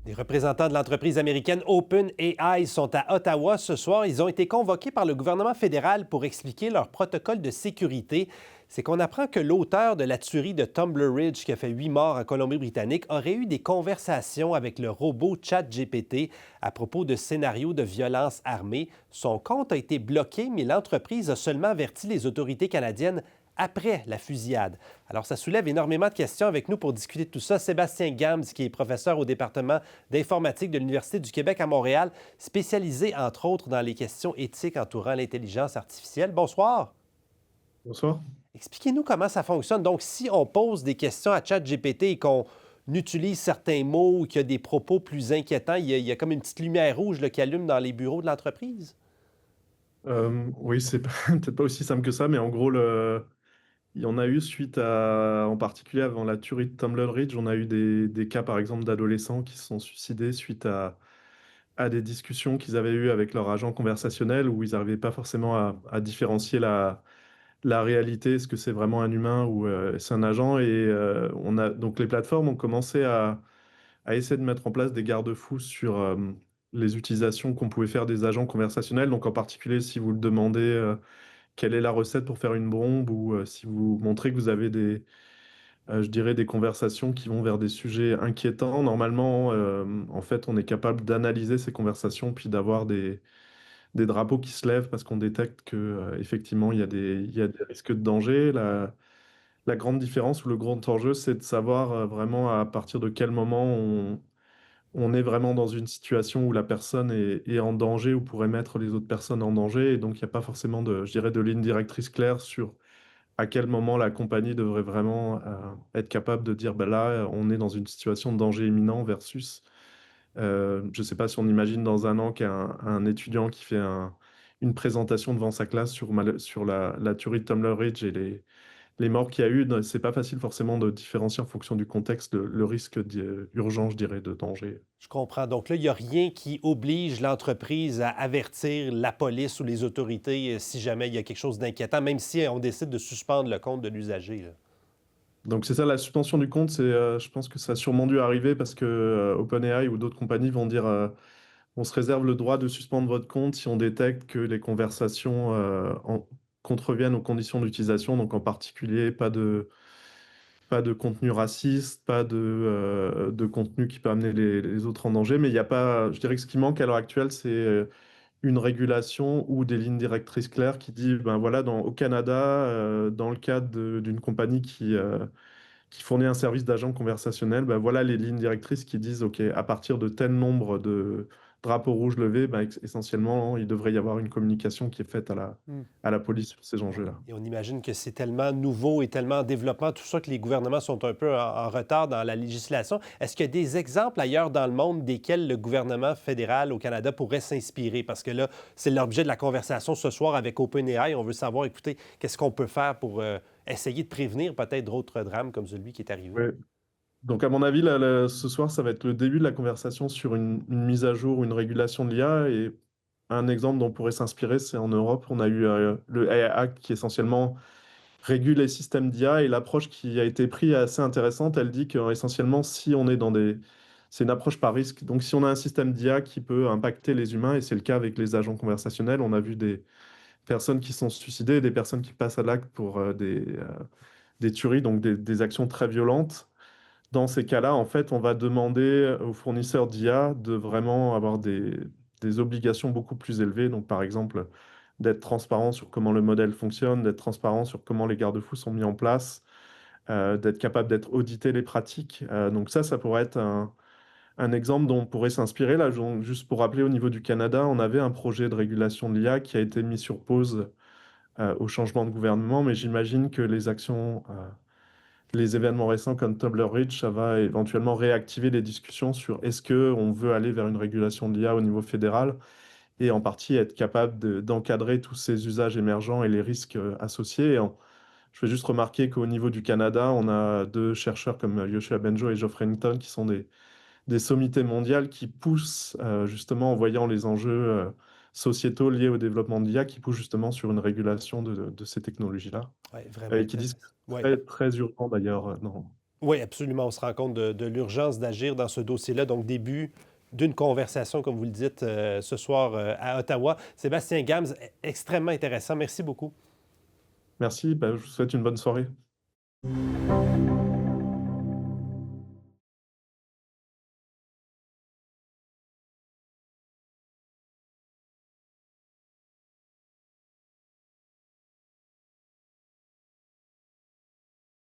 Les représentants de l'entreprise américaine OpenAI sont à Ottawa ce soir. Ils ont été convoqués par le gouvernement fédéral pour expliquer leur protocole de sécurité. C'est qu'on apprend que l'auteur de la tuerie de Tumbler Ridge, qui a fait 8 morts en Colombie-Britannique, aurait eu des conversations avec le robot ChatGPT à propos de scénarios de violence armée. Son compte a été bloqué, mais l'entreprise a seulement averti les autorités canadiennes après la fusillade. Alors, ça soulève énormément de questions. Avec nous pour discuter de tout ça, Sébastien Gams, qui est professeur au département d'informatique de l'Université du Québec à Montréal, spécialisé, entre autres, dans les questions éthiques entourant l'intelligence artificielle. Bonsoir. Bonsoir. Expliquez-nous comment ça fonctionne. Donc, si on pose des questions à ChatGPT et qu'on utilise certains mots ou qu'il y a des propos plus inquiétants, il y a comme une petite lumière rouge là, qui allume dans les bureaux de l'entreprise? Oui, c'est peut-être pas aussi simple que ça, mais en gros, il y en a eu suite à, en particulier avant la tuerie de Tumbler Ridge, on a eu des cas, par exemple, d'adolescents qui se sont suicidés suite à des discussions qu'ils avaient eues avec leur agent conversationnel où ils n'arrivaient pas forcément à différencier la réalité, est-ce que c'est vraiment un humain ou c'est un agent. Et donc les plateformes ont commencé à essayer de mettre en place des garde-fous sur les utilisations qu'on pouvait faire des agents conversationnels. Donc en particulier, si vous le demandez quelle est la recette pour faire une bombe ou si vous montrez que vous avez je dirais, des conversations qui vont vers des sujets inquiétants, normalement, en fait, on est capable d'analyser ces conversations puis d'avoir des drapeaux qui se lèvent parce qu'on détecte que effectivement, il y a des risques de danger. La grande différence ou le grand enjeu, c'est de savoir vraiment à partir de quel moment on est vraiment dans une situation où la personne est en danger ou pourrait mettre les autres personnes en danger. Et donc, il n'y a pas forcément je dirais, de ligne directrice claire sur à quel moment la compagnie devrait vraiment être capable de dire, ben là, on est dans une situation de danger imminent versus, je ne sais pas si on imagine dans un an qu'un étudiant qui fait une présentation devant sa classe sur la tuerie de Tumbler Ridge et les morts qu'il y a eu, c'est pas facile forcément de différencier en fonction du contexte le risque urgent, je dirais, de danger. Je comprends. Donc là, il n'y a rien qui oblige l'entreprise à avertir la police ou les autorités si jamais il y a quelque chose d'inquiétant, même si on décide de suspendre le compte de l'usager, là. Donc c'est ça, la suspension du compte, je pense que ça a sûrement dû arriver parce que OpenAI ou d'autres compagnies vont dire on se réserve le droit de suspendre votre compte si on détecte que les conversations contreviennent aux conditions d'utilisation, donc en particulier pas de contenu raciste, pas de contenu qui peut amener les autres en danger, mais il n'y a pas, je dirais que ce qui manque à l'heure actuelle, c'est une régulation ou des lignes directrices claires qui disent, ben voilà, au Canada, dans le cadre d'une compagnie qui fournit un service d'agent conversationnel, ben voilà les lignes directrices qui disent, OK, à partir de tel nombre de drapeaux rouges levés, ben essentiellement, il devrait y avoir une communication qui est faite à la police sur ces Ouais. enjeux-là. Et on imagine que c'est tellement nouveau et tellement en développement, tout ça, que les gouvernements sont un peu en retard dans la législation. Est-ce qu'il y a des exemples ailleurs dans le monde desquels le gouvernement fédéral au Canada pourrait s'inspirer? Parce que là, c'est l'objet de la conversation ce soir avec OpenAI. On veut savoir, écoutez, qu'est-ce qu'on peut faire pour essayer de prévenir peut-être d'autres drames comme celui qui est arrivé? Ouais. Donc, à mon avis, ce soir, ça va être le début de la conversation sur une mise à jour, une régulation de l'IA. Et un exemple dont on pourrait s'inspirer, c'est en Europe, on a eu le AI Act qui essentiellement régule les systèmes d'IA. Et l'approche qui a été prise est assez intéressante. Elle dit qu'essentiellement, si on est dans des... C'est une approche par risque. Donc, si on a un système d'IA qui peut impacter les humains, et c'est le cas avec les agents conversationnels, on a vu des personnes qui sont suicidées, des personnes qui passent à l'acte pour des tueries, donc des actions très violentes. Dans ces cas-là, en fait, on va demander aux fournisseurs d'IA de vraiment avoir des obligations beaucoup plus élevées. Donc, par exemple, d'être transparent sur comment le modèle fonctionne, d'être transparent sur comment les garde-fous sont mis en place, d'être capable d'être audité les pratiques. Donc ça pourrait être un exemple dont on pourrait s'inspirer. Là, juste pour rappeler, au niveau du Canada, on avait un projet de régulation de l'IA qui a été mis sur pause au changement de gouvernement, mais j'imagine que les événements récents comme Tumbler Ridge, ça va éventuellement réactiver les discussions sur est-ce qu'on veut aller vers une régulation de l'IA au niveau fédéral et en partie être capable d'encadrer tous ces usages émergents et les risques associés. Je vais juste remarquer qu'au niveau du Canada, on a deux chercheurs comme Yoshua Benjo et Geoffrey Hinton qui sont des sommités mondiales qui poussent justement en voyant les enjeux sociétaux liés au développement de l'IA, qui poussent justement sur une régulation de ces technologies-là Oui, vraiment et qui disent que intéressant. c'est Oui. très, très urgent d'ailleurs. Non. Oui, absolument. On se rend compte de l'urgence d'agir dans ce dossier-là. Donc, début d'une conversation, comme vous le dites, ce soir à Ottawa. Sébastien Gams, extrêmement intéressant. Merci beaucoup. Merci, bah, je vous souhaite une bonne soirée.